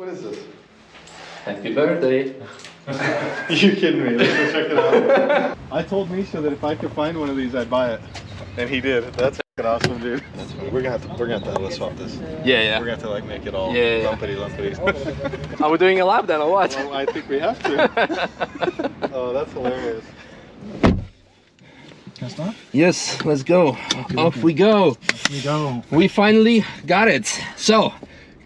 What is this? Happy birthday. You kidding me? Let's go check it out. I told Misha that if I could find one of these, I'd buy it. And he did. That's awesome, dude. That's funny. We're gonna have to swap this. Yeah. We're gonna have to like make it all lumpity. Are we doing a lap then or what? Well, I think we have to. Oh, that's hilarious. Can I start? Yes, let's go. Off we go. We finally got it. So,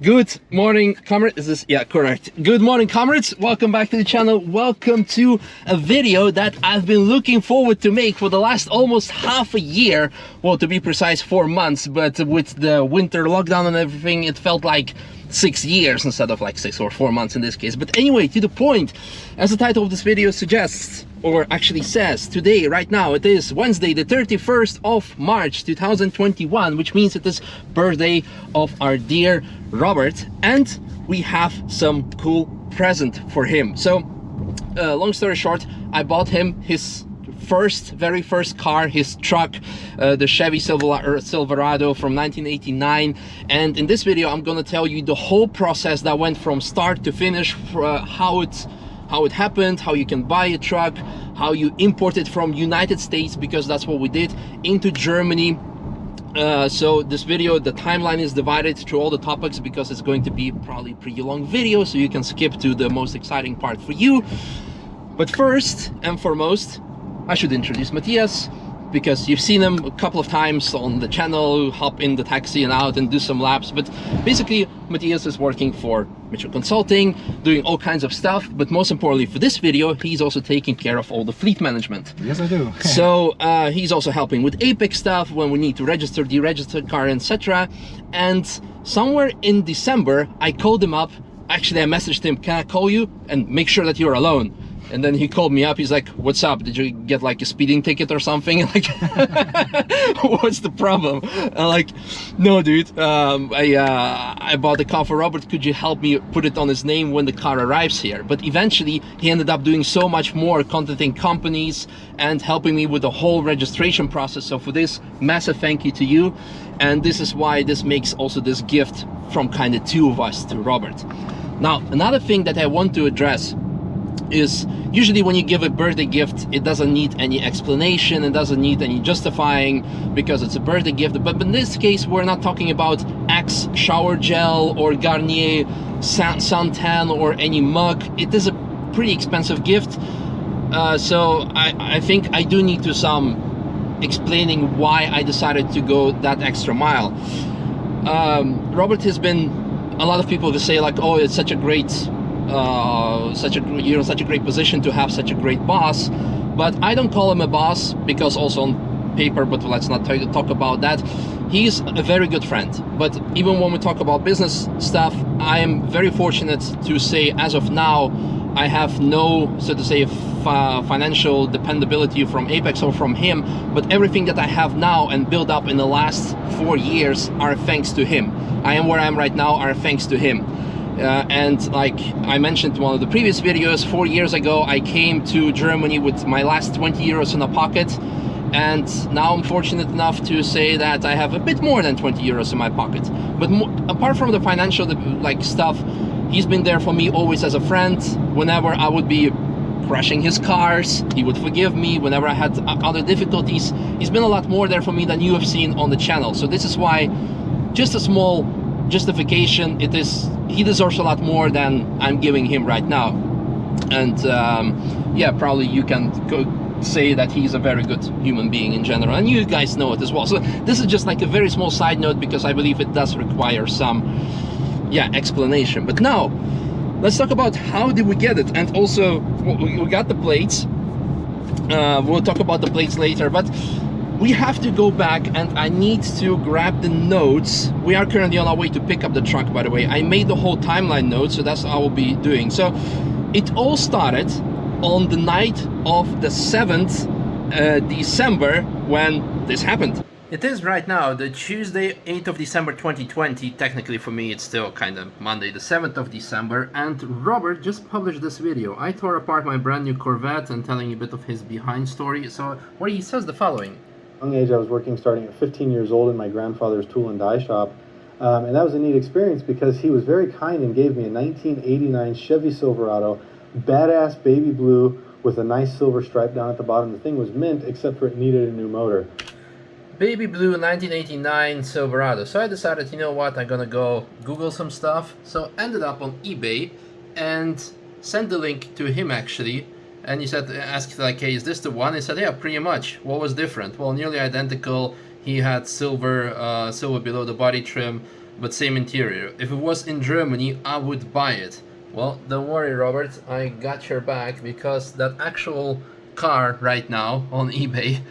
good morning, comrades. Is this? Yeah, correct. Good morning, comrades. Welcome back to the channel. Welcome to a video that I've been looking forward to make for the last almost half a year. Well, to be precise, 4 months. But with the winter lockdown and everything, it felt like 6 years instead of like 6 or 4 months in this case. But anyway, to the point, as the title of this video suggests, or actually says, today, right now, it is Wednesday, the 31st of March 2021, which means it is birthday of our dear Robert, and we have some cool present for him. So long story short, I bought him his very first car, his truck, the Chevy Silverado from 1989. And in this video I'm gonna tell you the whole process that went from start to finish, how it happened, how you can buy a truck, how you import it from United States, because that's what we did, into Germany. So this video, the timeline is divided through all the topics because it's going to be probably a pretty long video, so you can skip to the most exciting part for you. But first and foremost, I should introduce Matthias, because you've seen him a couple of times on the channel, hop in the taxi and out and do some laps. But basically, Matthias is working for Misha Consulting, doing all kinds of stuff. But most importantly for this video, he's also taking care of all the fleet management. Yes, I do. So he's also helping with Apex stuff when we need to register, deregister car, etc. And somewhere in December, I called him up. Actually, I messaged him, can I call you and make sure that you're alone? And then he called me up. He's like, what's up? Did you get like a speeding ticket or something? Like, what's the problem? I'm like, no, dude. I bought the car for Robert. Could you help me put it on his name when the car arrives here? But eventually, he ended up doing so much more, contacting companies and helping me with the whole registration process. So for this, massive thank you to you. And this is why this makes also this gift from kind of two of us to Robert. Now, another thing that I want to address is usually when you give a birthday gift, it doesn't need any explanation, it doesn't need any justifying because it's a birthday gift. But in this case, we're not talking about Axe shower gel or Garnier suntan or any mug. It is a pretty expensive gift, so I think I do need to some explaining why I decided to go that extra mile. Robert has been, a lot of people will say like, oh, it's such a great you're in such a great position to have such a great boss. But I don't call him a boss, because also on paper, but let's not talk about that, he's a very good friend. But even when we talk about business stuff, I am very fortunate to say, as of now, I have no, so to say, financial dependability from Apex or from him, but everything that I have now and built up in the last 4 years are thanks to him. I am where I am right now are thanks to him. And like I mentioned in one of the previous videos, 4 years ago I came to Germany with my last 20 euros in a pocket, and now I'm fortunate enough to say that I have a bit more than 20 euros in my pocket. But apart from the financial like stuff, he's been there for me always as a friend. Whenever I would be crashing his cars, he would forgive me. Whenever I had other difficulties, he's been a lot more there for me than you have seen on the channel. So this is why, just a small justification, it is, he deserves a lot more than I'm giving him right now. And yeah, probably you can say that he's a very good human being in general, and you guys know it as well. So this is just like a very small side note, because I believe it does require some explanation. But now let's talk about how did we get it. And also we got the plates. We'll talk about the plates later, but we have to go back, and I need to grab the notes. We are currently on our way to pick up the truck, by the way. I made the whole timeline note, so that's what I will be doing. So it all started on the night of the 7th December when this happened. It is right now the Tuesday, 8th of December 2020. Technically for me it's still kind of Monday, the 7th of December, and Robert just published this video. I tore apart my brand new Corvette and telling a bit of his behind story. So where he says the following. Young age, I was working starting at 15 years old in my grandfather's tool and die shop. And that was a neat experience because he was very kind and gave me a 1989 Chevy Silverado, badass baby blue with a nice silver stripe down at the bottom. The thing was mint, except for it needed a new motor. Baby blue 1989 Silverado. So I decided, you know what, I'm gonna go Google some stuff. So ended up on eBay and sent the link to him actually. And he said, asked like, hey, is this the one? He said, yeah, pretty much. What was different? Well, nearly identical. He had silver, silver below the body trim, but same interior. If it was in Germany, I would buy it. Well, don't worry, Robert, I got your back, because that actual car right now on eBay,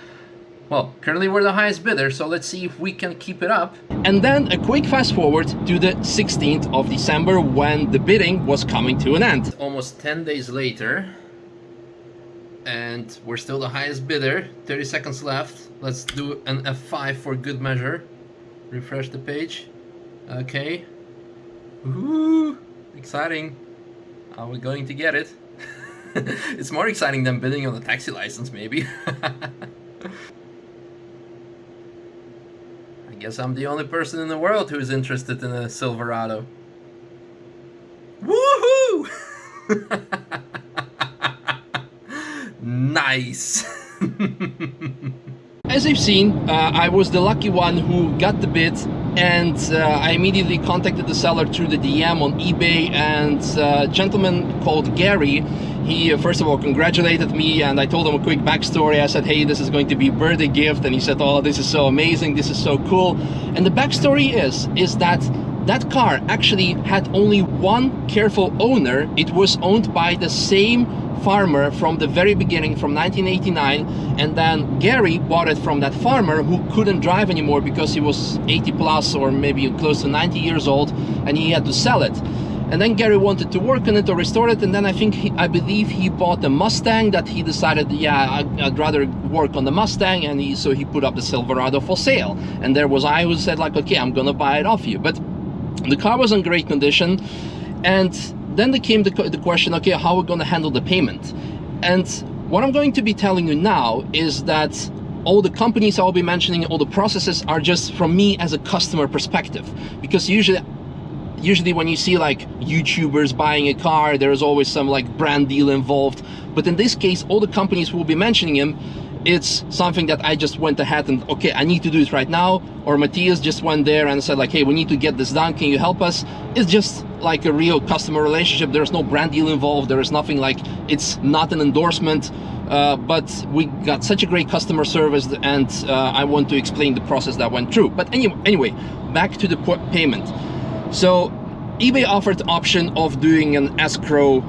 well, currently we're the highest bidder, so let's see if we can keep it up. And then a quick fast forward to the 16th of December when the bidding was coming to an end. Almost 10 days later, and we're still the highest bidder. 30 seconds left. Let's do an F5 for good measure. Refresh the page. Okay. Woohoo! Exciting. Are we going to get it? It's more exciting than bidding on the taxi license, maybe. I guess I'm the only person in the world who is interested in a Silverado. Woohoo! Nice. As you've seen, I was the lucky one who got the bid, and I immediately contacted the seller through the DM on eBay, and a gentleman called Gary, he first of all congratulated me, and I told him a quick backstory. I said, hey, this is going to be a birthday gift, and he said, oh, this is so amazing, this is so cool. And the backstory is that that car actually had only one careful owner. It was owned by the same farmer from the very beginning, from 1989, and then Gary bought it from that farmer who couldn't drive anymore because he was 80 plus or maybe close to 90 years old, and he had to sell it. And then Gary wanted to work on it or restore it, and then I believe he bought a Mustang that he decided, yeah, I'd rather work on the Mustang, and so he put up the Silverado for sale. And there was I who said like, okay, I'm gonna buy it off you. But the car was in great condition, and then there came the question, okay, how are we going to handle the payment? And what I'm going to be telling you now is that all the companies I'll be mentioning, all the processes are just from me as a customer perspective. Because usually when you see like YouTubers buying a car, there's always some like brand deal involved. But in this case, all the companies who will be mentioning him, it's something that I just went ahead and, okay, I need to do it right now. Or Matthias just went there and said like, hey, we need to get this done, can you help us? It's just like a real customer relationship. There's no brand deal involved. There is nothing like, it's not an endorsement, but we got such a great customer service, and I want to explain the process that went through. But anyway, back to the payment. So eBay offered the option of doing an escrow,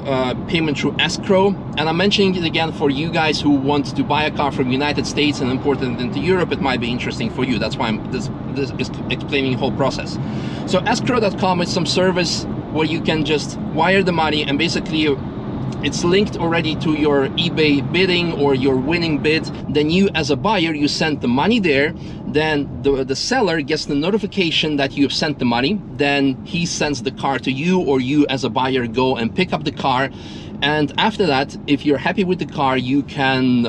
payment through escrow, and I'm mentioning it again for you guys who want to buy a car from United States and import it into Europe. It might be interesting for you. That's why I'm this is explaining the whole process. So escrow.com is some service where you can just wire the money, and basically it's linked already to your eBay bidding or your winning bid. Then you as a buyer, you send the money there, then the seller gets the notification that you have sent the money, then he sends the car to you, or you as a buyer go and pick up the car. And after that, if you're happy with the car, you can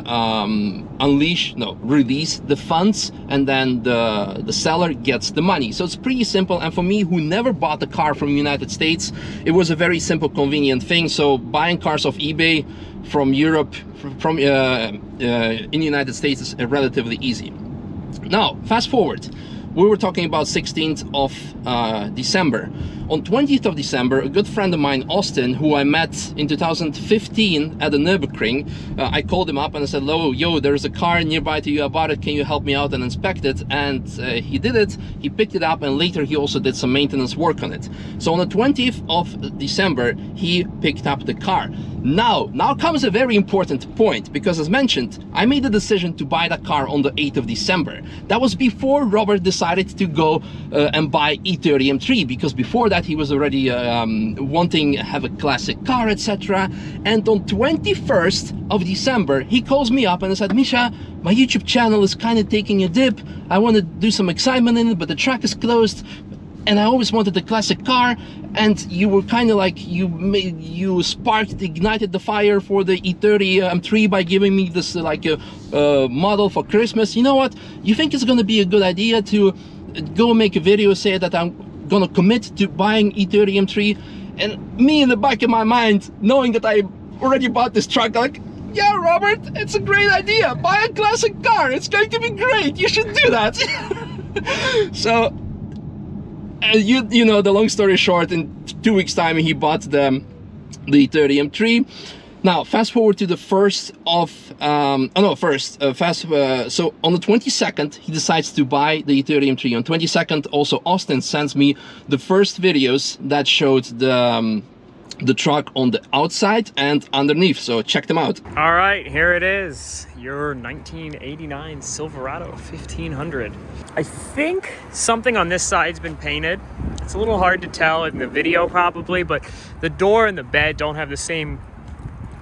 release the funds, and then the seller gets the money. So it's pretty simple. And for me, who never bought the car from the United States, it was a very simple, convenient thing. So buying cars off eBay from Europe, from in the United States, is relatively easy. Now, fast forward. We were talking about 16th of December. On 20th of December, a good friend of mine, Austin, who I met in 2015 at the Nürburgring, I called him up and I said, yo, there's a car nearby to you, I bought it, can you help me out and inspect it? And he did it, he picked it up, and later he also did some maintenance work on it. So on the 20th of December, he picked up the car. Now comes a very important point, because as mentioned, I made the decision to buy that car on the 8th of December. That was before Robert decided to go and buy E30 M3, because before that he was already wanting to have a classic car, etc. And on 21st of December, he calls me up and said, Misha, my YouTube channel is kind of taking a dip. I want to do some excitement in it, but the track is closed. And I always wanted a classic car, and you were kind of like, you ignited the fire for the E30 M3 by giving me this model for Christmas. You know what? You think it's going to be a good idea to go make a video, say that I'm gonna commit to buying E30 M3, and me in the back of my mind, knowing that I already bought this truck, like, yeah, Robert, it's a great idea. Buy a classic car. It's going to be great. You should do that. So, you know, the long story short, in 2 weeks' time, he bought the E30 M3. Now, fast forward to the first of, so on the 22nd, he decides to buy the E30 M3. On 22nd, also, Austin sends me the first videos that showed the truck on the outside and underneath, so check them out. All right, here it is, your 1989 Silverado 1500. I think something on this side's been painted. It's a little hard to tell in the video probably, but the door and the bed don't have the same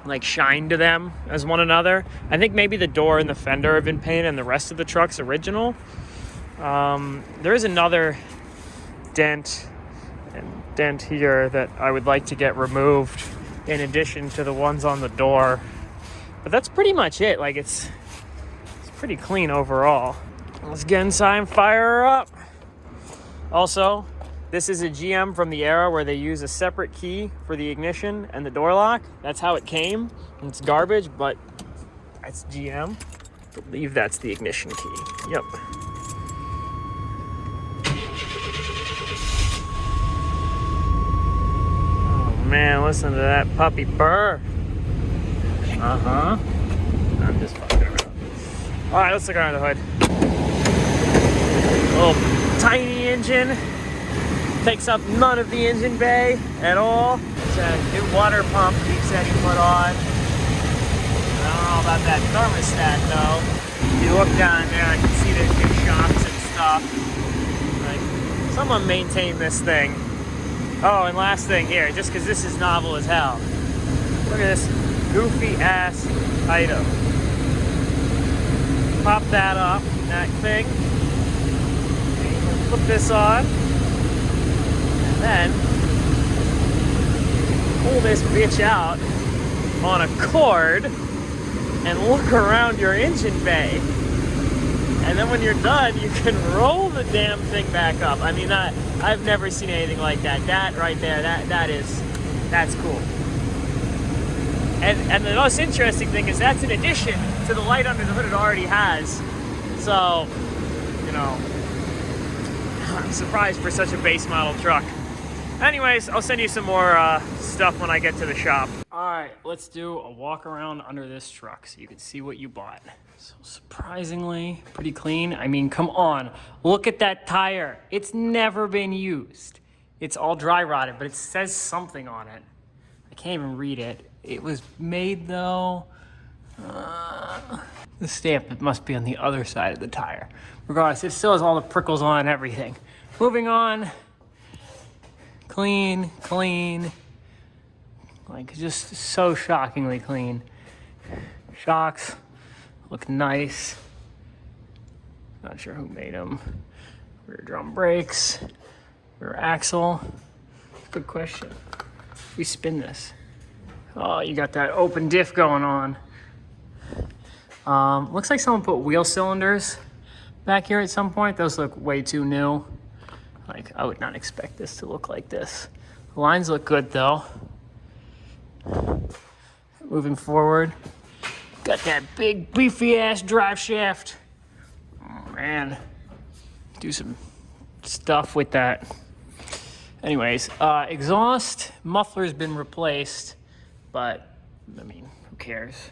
like shine to them as one another. I think maybe the door and the fender have been painted and the rest of the truck's original. There is another dent here that I would like to get removed in addition to the ones on the door, but that's pretty much it. Like it's pretty clean overall. Let's get inside and fire her up. Also, this is a GM from the era where they use a separate key for the ignition and the door lock. That's how it came. It's garbage, but it's GM. I believe that's the ignition key. Yep. Man, listen to that puppy purr. I'm just fucking around. All right, let's look around the hood. Little tiny engine. Takes up none of the engine bay at all. It's a new water pump he said he put on. I don't know about that thermostat though. If you look down there, I can see the new shocks and stuff. Like, someone maintained this thing. Oh, and last thing here, just because this is novel as hell. Look at this goofy ass item. Pop that up, that thing. Flip this on. And then pull this bitch out on a cord and look around your engine bay. And then when you're done, you can roll the damn thing back up. I mean, I've never seen anything like that. That right there, that's cool. And the most interesting thing is that's in addition to the light under the hood it already has. So, you know, I'm surprised for such a base model truck. Anyways, I'll send you some more stuff when I get to the shop. All right, let's do a walk around under this truck so you can see what you bought. So surprisingly, pretty clean. I mean, come on, look at that tire. It's never been used. It's all dry rotted, but it says something on it. I can't even read it. It was made though, the stamp, it must be on the other side of the tire. Regardless, it still has all the prickles on and everything. Moving on. Clean, like just so shockingly clean. Shocks look nice. Not sure who made them. Rear drum brakes, rear axle. Good question. We spin this. Oh, you got that open diff going on. Looks like someone put wheel cylinders back here at some point. Those look way too new. Like, I would not expect this to look like this. The lines look good though. Moving forward, got that big beefy ass drive shaft. Oh man, do some stuff with that. Anyways, exhaust muffler's been replaced, but I mean, who cares?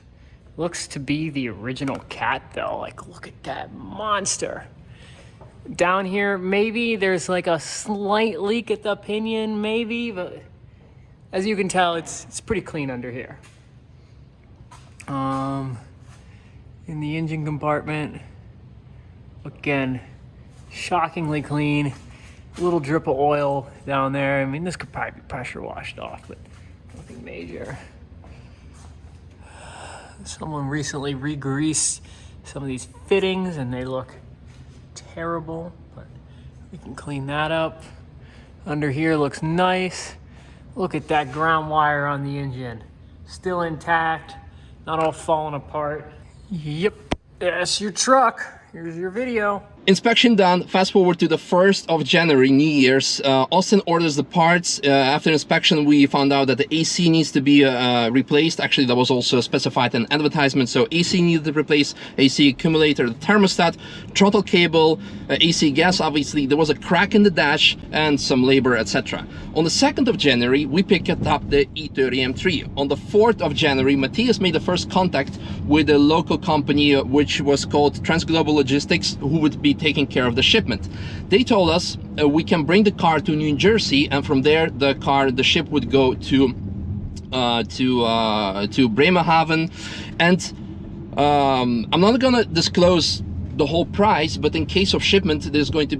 Looks to be the original Cat though. Like, look at that monster. Down here, maybe there's like a slight leak at the pinion, maybe, but as you can tell, it's pretty clean under here. In the engine compartment, again, shockingly clean. A little drip of oil down there. I mean, this could probably be pressure washed off, but nothing major. Someone recently re-greased some of these fittings and they look terrible, but we can clean that up. Under here looks nice. Look at that ground wire on the engine. Still intact, not all falling apart. Yep, that's your truck. Here's your video. inspection done. Fast forward to the 1st of January, New Year's. Austin orders the parts. After inspection, we found out that the AC needs to be replaced. Actually, that was also specified in advertisement. So AC needed to replace, AC accumulator, the thermostat, throttle cable, AC gas. Obviously, there was a crack in the dash and some labor, etc. On the 2nd of January, we picked up the E30 M3. On the 4th of January, Matthias made the first contact with a local company, which was called Transglobal Logistics, who would be taking care of the shipment. They told us we can bring the car to New Jersey, and from there the ship would go to Bremerhaven. And I'm not gonna disclose the whole price, but in case of shipment, is going to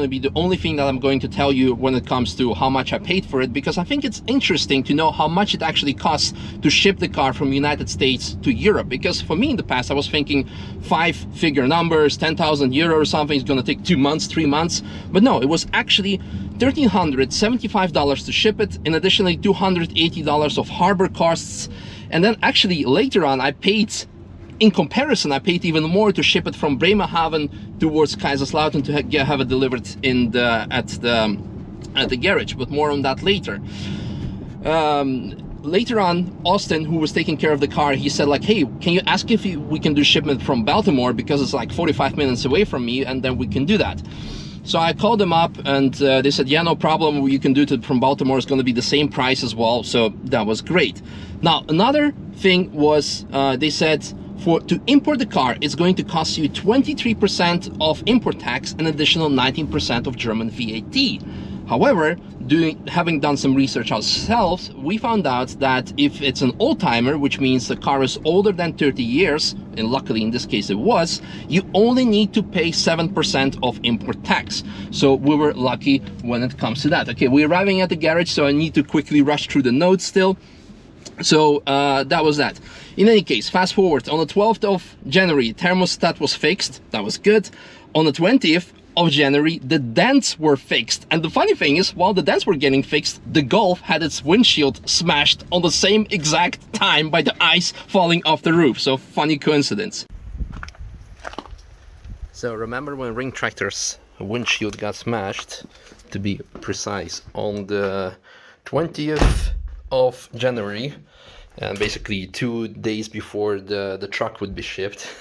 be the only thing that I'm going to tell you when it comes to how much I paid for it, because I think it's interesting to know how much it actually costs to ship the car from United States to Europe. Because for me in the past, I was thinking 5-figure numbers, 10,000 euro or something is going to take 2 months, 3 months, but no, it was actually $1,375 to ship it, in additionally $280 of harbor costs. And then actually later on in comparison, I paid even more to ship it from Bremerhaven towards Kaiserslautern to have it delivered at the garage, but more on that later. Later on, Austin, who was taking care of the car, he said like, hey, can you ask if we can do shipment from Baltimore, because it's like 45 minutes away from me, and then we can do that. So I called them up, and they said, yeah, no problem, you can do it from Baltimore, it's going to be the same price as well. So that was great. Now, another thing was, they said, to import the car, it's going to cost you 23% of import tax and additional 19% of German VAT. However, having done some research ourselves, we found out that if it's an old-timer, which means the car is older than 30 years, and luckily in this case it was, you only need to pay 7% of import tax. So we were lucky when it comes to that. Okay, we're arriving at the garage, so I need to quickly rush through the notes still. So that was that. In any case, fast forward, on the 12th of January, thermostat was fixed. That was good. On the 20th of January, the dents were fixed. And the funny thing is, while the dents were getting fixed, the Golf had its windshield smashed on the same exact time by the ice falling off the roof. So funny coincidence. So remember when Ring Tractor's windshield got smashed, to be precise, on the 20th of January, and basically 2 days before the truck would be shipped.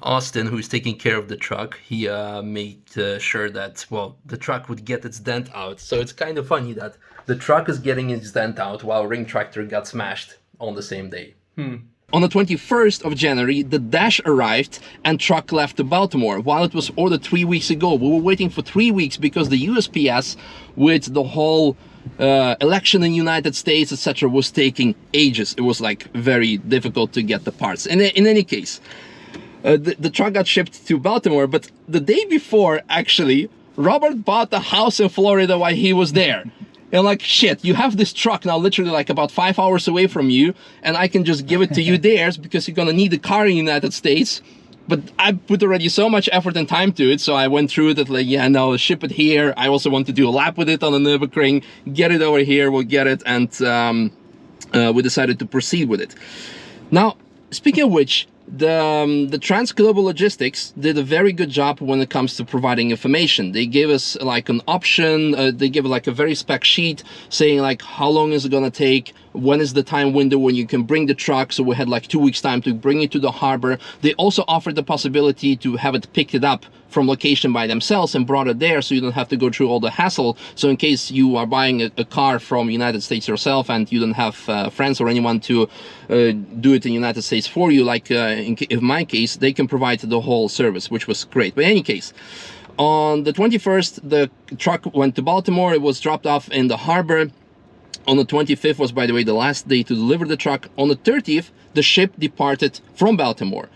Austin, who's taking care of the truck, he made sure that, well, the truck would get its dent out. So it's kind of funny that the truck is getting its dent out while Ring Tractor got smashed on the same day. On the 21st of January, the dash arrived and truck left to Baltimore. While it was ordered 3 weeks ago, we were waiting for 3 weeks because the USPS, with the whole election in the United States, etc., was taking ages. It was like very difficult to get the parts. And in any case, the truck got shipped to Baltimore, but the day before, actually, Robert bought the house in Florida while he was there. And like, shit, you have this truck now literally like about 5 hours away from you, and I can just give it to you there because you're gonna need the car in the United States. But I put already so much effort and time to it, so I went through it like, yeah, no, ship it here. I also want to do a lap with it on the Nürburgring, get it over here, we'll get it, and we decided to proceed with it. Now, speaking of which, the Transglobal Logistics did a very good job when it comes to providing information. They gave us like an option, they gave like a very spec sheet saying like how long is it gonna take, when is the time window when you can bring the truck. So we had like 2 weeks time to bring it to the harbor. They also offered the possibility to have it picked it up from location by themselves and brought it there, so you don't have to go through all the hassle. So in case you are buying a car from United States yourself and you don't have friends or anyone to do it in United States for you, like in my case, they can provide the whole service, which was great. But in any case, on the 21st, the truck went to Baltimore. It was dropped off in the harbor. On the 25th was, by the way, the last day to deliver the truck. On the 30th, the ship departed from Baltimore.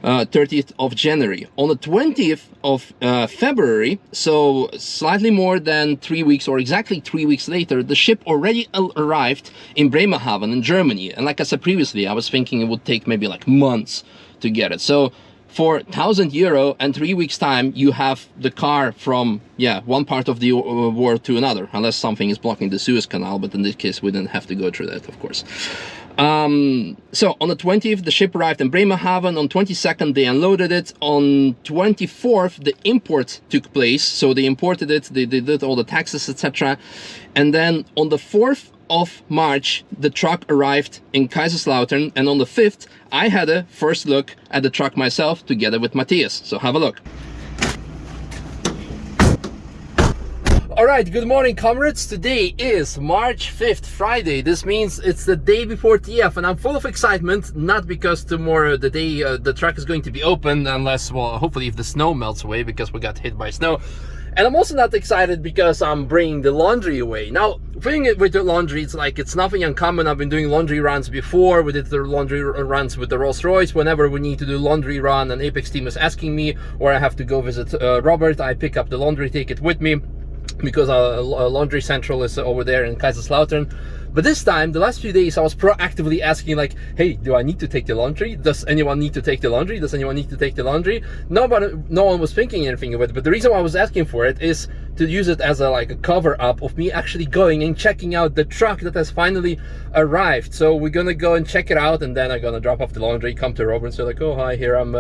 30th of January. On the 20th of February, so slightly more than 3 weeks, or exactly 3 weeks later, the ship already arrived in Bremerhaven in Germany. And like I said previously, I was thinking it would take maybe like months to get it. So for 1,000 euro, and 3 weeks time you have the car from one part of the world to another, unless something is blocking the Suez Canal, but in this case we didn't have to go through that, of course. So on the 20th the ship arrived in Bremerhaven. On 22nd they unloaded it. On 24th the import took place, so they imported it, they did all the taxes, etc. And then on the 4th of March the truck arrived in Kaiserslautern, and on the 5th I had a first look at the truck myself together with Matthias, so have a look. Alright, good morning comrades. Today is March 5th, Friday. This means it's the day before TF, and I'm full of excitement, not because tomorrow the day the truck is going to be open, unless, well, hopefully if the snow melts away, because we got hit by snow. And I'm also not excited because I'm bringing the laundry away. Now, bringing it with the laundry, it's nothing uncommon. I've been doing laundry runs before. We did the laundry runs with the Rolls-Royce. Whenever we need to do laundry run and Apex team is asking me, or I have to go visit Robert, I pick up the laundry, take it with me, because our laundry central is over there in Kaiserslautern. But this time, the last few days, I was proactively asking, like, hey, do I need to take the laundry? Does anyone need to take the laundry? Does anyone need to take the laundry? No one was thinking anything of it. But the reason why I was asking for it is to use it as a cover up of me actually going and checking out the truck that has finally arrived. So we're gonna go and check it out, and then I'm gonna drop off the laundry, come to Robert, and say like, oh hi, here I'm.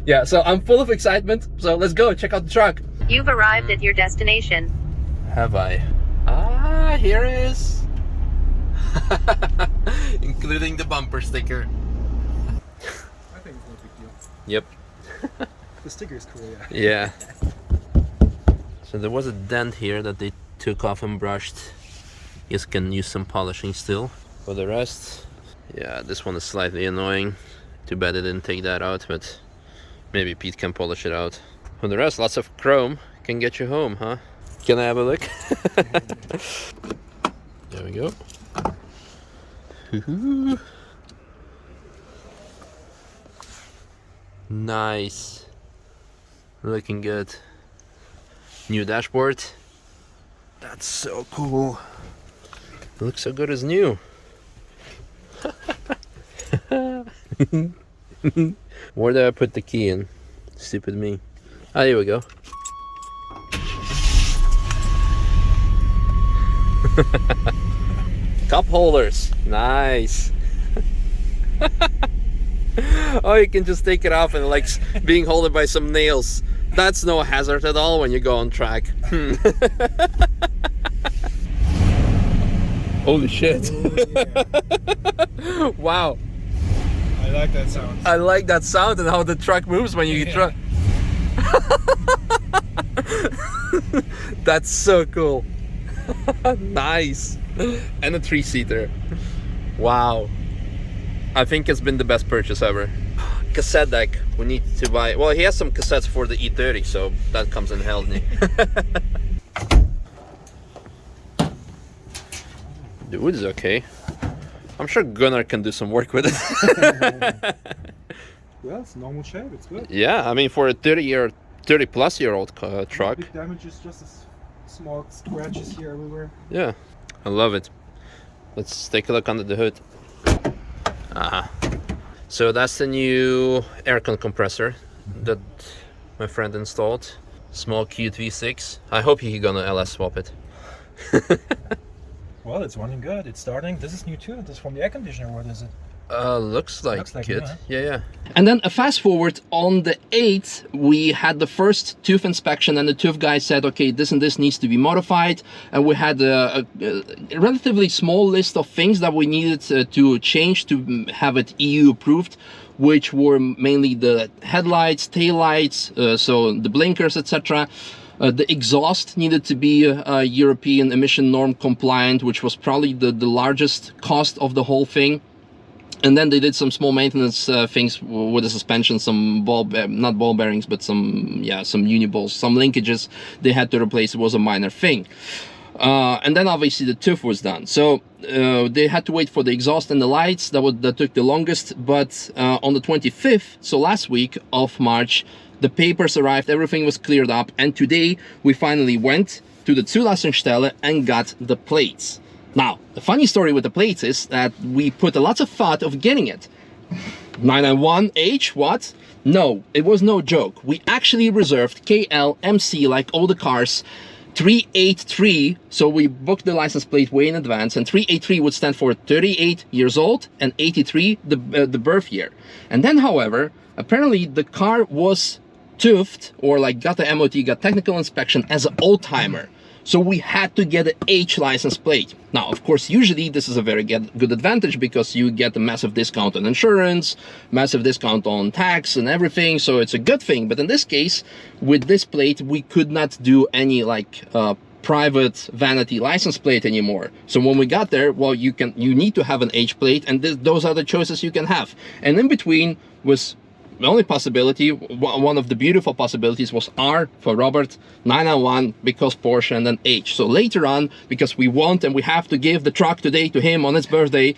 Yeah, so I'm full of excitement. So let's go check out the truck. You've arrived at your destination. Have I? Ah, here it is. Including the bumper sticker. I think it's no big deal. Yep. The sticker is cool, yeah. Yeah. So there was a dent here that they took off and brushed. Just can use some polishing still. For the rest, yeah, this one is slightly annoying. Too bad they didn't take that out, but maybe Pete can polish it out. For the rest, lots of chrome can get you home, huh? Can I have a look? There we go. Nice. Looking good. New dashboard. That's so cool. It looks so good as new. Where did I put the key in? Stupid me. Ah, here we go. Cup holders, nice. Oh, you can just take it off and like being held by some nails. That's no hazard at all when you go on track. Holy shit. Wow. I like that sound. I like that sound and how the truck moves when you try. That's so cool. Nice. And a 3-seater. Wow. I think it's been the best purchase ever. Cassette deck. We need to buy. Well, he has some cassettes for the E30, so that comes in handy. The wood is okay. I'm sure Gunnar can do some work with it. Well, it's normal shape, it's good. Yeah, I mean, for a 30-plus-year-old truck. Big damages, just as small scratches here everywhere. Yeah, I love it. Let's take a look under the hood. So that's the new aircon compressor that my friend installed. Small cute V6. I hope he's gonna LS swap it. Well, it's running good. It's starting. This is new too. This is from the air conditioner. What is it? Looks like new, it. huh? Yeah. And then a fast forward, on the 8th, we had the first TÜV inspection, and the TÜV guy said, okay, this and this needs to be modified. And we had a relatively small list of things that we needed to change to have it EU approved, which were mainly the headlights, taillights, so the blinkers, etc. The exhaust needed to be European emission norm compliant, which was probably the largest cost of the whole thing. And then they did some small maintenance things with the suspension, some not ball bearings, but some uniballs, some linkages they had to replace. It was a minor thing. And then obviously the TÜV was done. So they had to wait for the exhaust and the lights. That took the longest. But on the 25th, so last week of March, the papers arrived, everything was cleared up. And today we finally went to the Zulassungsstelle and got the plates. Now, the funny story with the plates is that we put a lot of thought of getting it. 991H, what? No, it was no joke. We actually reserved KLMC, like all the cars, 383. So we booked the license plate way in advance, and 383 would stand for 38 years old and 83 the birth year. And then, however, apparently the car was TÜV'd, or like got the MOT, got technical inspection as an old timer. So we had to get an H license plate. Now, of course, usually this is a very good advantage because you get a massive discount on insurance, massive discount on tax and everything. So it's a good thing. But in this case, with this plate, we could not do any like private vanity license plate anymore. So when we got there, well, you need to have an H plate, and those are the choices you can have. And in between was the only possibility, one of the beautiful possibilities, was R for Robert, 991 because Porsche, and then H. So later on, because we want and we have to give the truck today to him on his birthday,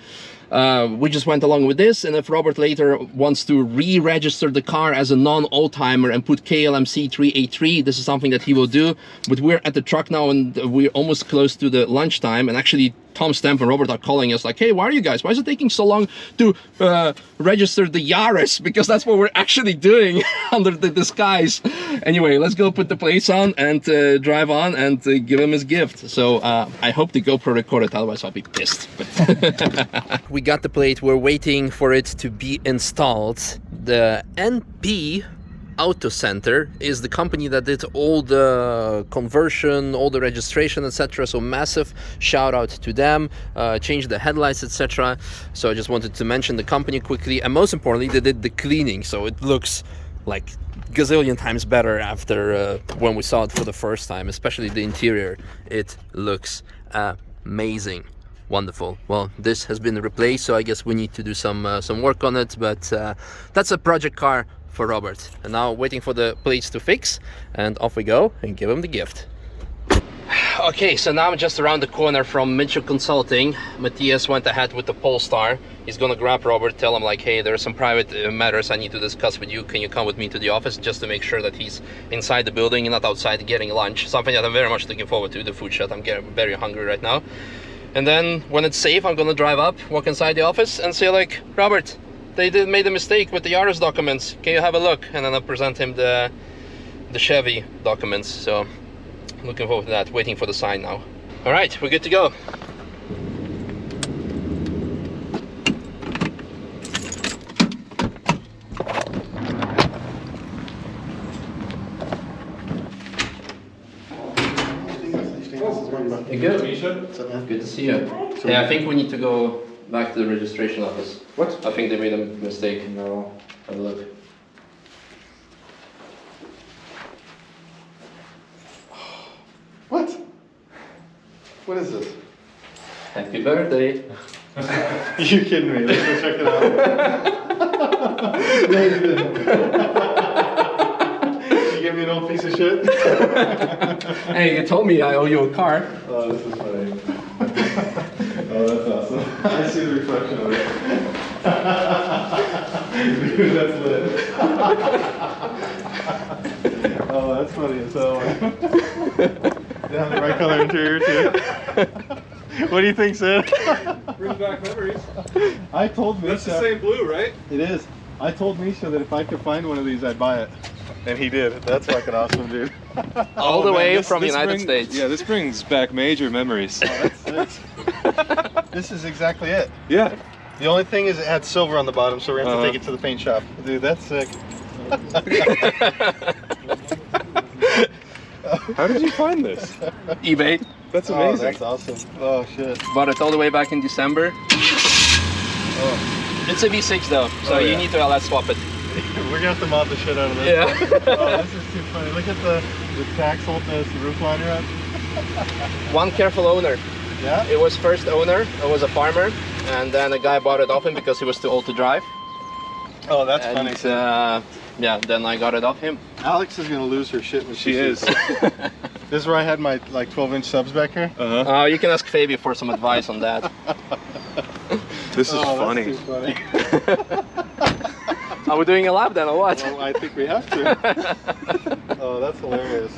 we just went along with this. And if Robert later wants to re-register the car as a non-old-timer and put KLMC 383, this is something that he will do. But we're at the truck now, and we're almost close to the lunchtime, and actually Tom Stamp and Robert are calling us like, hey, why are you guys? Why is it taking so long to register the Yaris? Because that's what we're actually doing under the disguise. Anyway, let's go put the plates on and drive on and give him his gift. So I hope the GoPro recorded, otherwise I'll be pissed. We got the plate, we're waiting for it to be installed. The NP Auto Center is the company that did all the conversion, all the registration, etc. So massive shout out to them. Changed the headlights, etc. So I just wanted to mention the company quickly, and most importantly, they did the cleaning, so it looks like gazillion times better after when we saw it for the first time. Especially the interior, it looks amazing. Wonderful. Well, this has been replaced, so I guess we need to do some work on it, but that's a project car for Robert. And now waiting for the plates to fix, and off we go and give him the gift. Okay, so now I'm just around the corner from Misha Consulting. Matthias went ahead with the Polestar. He's gonna grab Robert, tell him like, hey, there are some private matters I need to discuss with you. Can you come with me to the office, just to make sure that he's inside the building and not outside getting lunch? Something that I'm very much looking forward to, the food shot. I'm getting very hungry right now. And then when it's safe, I'm gonna drive up, walk inside the office and say like, Robert, they made a mistake with the Yaris documents. Can you have a look? And then I'll present him the Chevy documents. So looking forward to that, waiting for the sign now. All right, we're good to go. You good? Misha? What's up, man? Good to see you. Yeah, I think we need to go back to the registration office. What? I think they made a mistake. No. Have a look. What? What is this? Happy birthday. You kidding me? Let's go check it out. You give me an old piece of shit? Hey, you told me I owe you a car. Oh, this is funny. Oh, that's awesome. I see the reflection of it. Dude, that's lit. Oh, that's funny as hell. They have the right color interior too. What do you think, Sid? Brings back memories. I told Misha. That's the same blue, right? It is. I told Misha that if I could find one of these, I'd buy it. And he did. That's fucking awesome, dude. All the man, way this- from the this United brings- States. Yeah, this brings back major memories. This is exactly it. Yeah. The only thing is it had silver on the bottom, so we're going to have to take it to the paint shop. Dude, that's sick. How did you find this? eBay. That's Oh, amazing. that's awesome. Oh, shit. Bought it all the way back in December. Oh. It's a V6 though, so Oh, you yeah. need to LS swap it. We're going to have to mod the shit out of this. Yeah. Oh, this is too funny. Look at the tax holding this roof liner up. One careful owner. Yeah? It was first owner, it was a farmer, and then a guy bought it off him because he was too old to drive. Oh, that's And funny. yeah, then I got it off him. Alex is going to lose her shit when She sees is. this. This is where I had my like 12-inch subs back here. Uh-huh. You can ask Fabi for some advice on that. This is Oh, funny. that's too funny. Are we doing a lap then or what? Well, I think we have to. Oh, that's hilarious.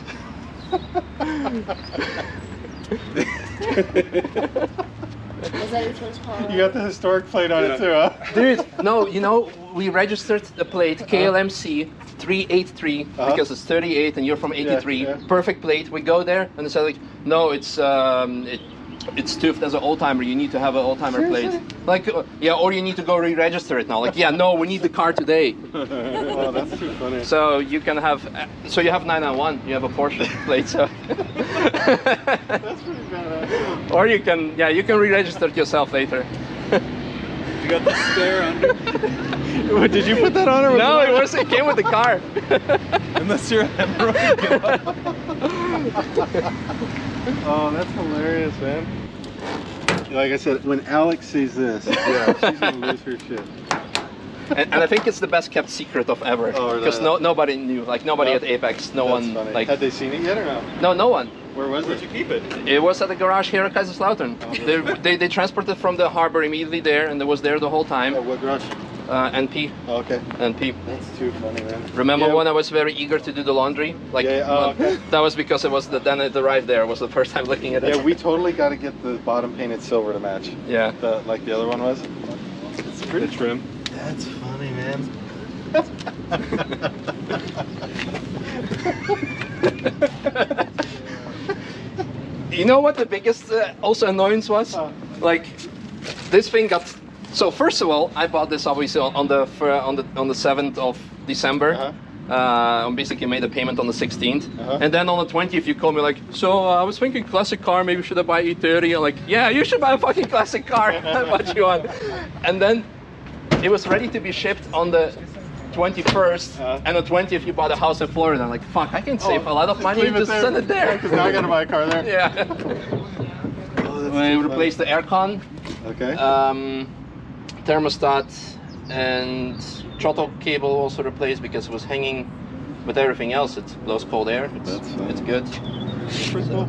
You got the historic plate on it too, huh? Dude, no, you know, we registered the plate KLMC 383 because it's 38 and you're from 83. Yeah. Perfect plate. We go there and they say like, no, it's TÜV as an old timer. You need to have an old timer plate. Like, yeah, or you need to go re-register it now. Like, yeah, no, we need the car today. Oh, that's too funny. So you can have, so you have 991. You have a Porsche plate. So. That's pretty badass. Or you can, yeah, you can re-register it yourself later. You got the spare under. Did you put that on or no, it came with the car. Unless you're Oh, that's hilarious, man. Like I said, when Alex sees this, yeah, she's gonna lose her shit. And I think it's the best kept secret of ever. Oh, because nobody knew, like nobody at Apex, no That's one, funny. like. Had they seen it yet or no? No, no one. Where was it? Where'd you keep it? It was at the garage here at Kaiserslautern. They transported from the harbor immediately there, and it was there the whole time. Oh, what garage? NP. Oh, okay. NP. That's too funny, man. Remember when I was very eager to do the laundry? Like, okay. That was because it was then it arrived there. It was the first time looking at it. Yeah, we totally got to get the bottom painted silver to match. Yeah. Like the other one was. It's pretty trim. That's funny, man. You know what the biggest also annoyance was? Like, this thing got. So first of all, I bought this obviously on the 7th of December. Basically made a payment on the 16th, and then on the 20th you call me like, so I was thinking classic car, maybe should I buy E30? I'm like, yeah, you should buy a fucking classic car. What you want? And then it was ready to be shipped on the 21st, and on the 20th you bought a house in Florida. I'm like, fuck, I can save a lot of money and just send it there. Because now I gotta buy a car there. Yeah. We replaced the aircon, Okay. thermostat, and throttle cable also replaced because it was hanging with everything else. It blows cold air. It's good. Pretty cool.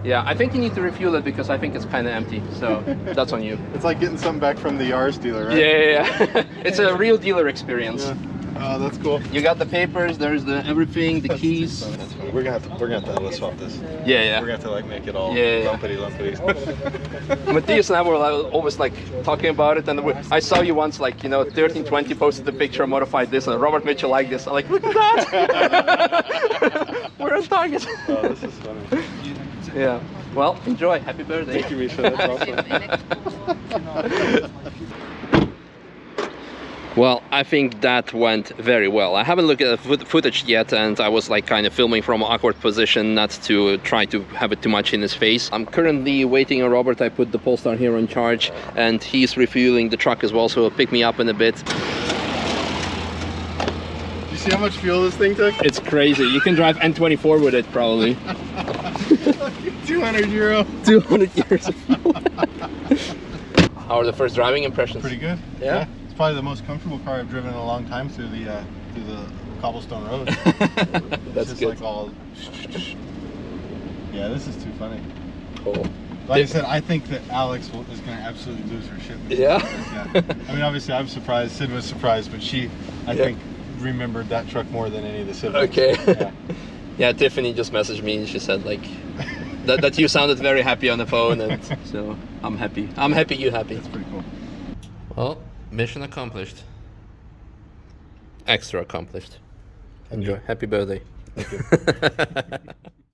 Yeah, I think you need to refuel it because I think it's kind of empty. So that's on you. It's like getting something back from the Yars dealer, right? Yeah. It's a real dealer experience. Yeah. Oh, that's cool. You got the papers. There's the everything, the keys. That's funny. We're gonna have to swap this. Yeah. We're gonna have to like make it all Yeah. lumpity. Matthias and I were always like talking about it, and I saw you once, like, you know, 1320 posted the picture, modified this, and Robert Mitchell liked this. I'm like, look at that! We're on target. Oh, this is funny. Yeah. Well, enjoy. Happy birthday. Thank you, Misha. That's awesome. Well, I think that went very well. I haven't looked at the footage yet, and I was like kind of filming from an awkward position, not to try to have it too much in his face. I'm currently waiting on Robert. I put the Polestar here on charge, and he's refueling the truck as well, so he'll pick me up in a bit. You see how much fuel this thing took? It's crazy. You can drive N24 with it, probably. 200 euro. 200 years of fuel. How are the first driving impressions? Pretty good. Yeah? It's probably the most comfortable car I've driven in a long time through the cobblestone road. That's just good. like all. Yeah, this is too funny. Cool. Like I said, I think that Alex is going to absolutely lose her shit. Yeah? I mean, obviously I'm surprised. Sid was surprised, but she, I think, remembered that truck more than any of the siblings. Okay. Yeah, Tiffany just messaged me and she said like that you sounded very happy on the phone, and so I'm happy. I'm happy you're happy. That's pretty cool. Well, mission accomplished. Extra accomplished. Enjoy. Happy birthday. Thank you.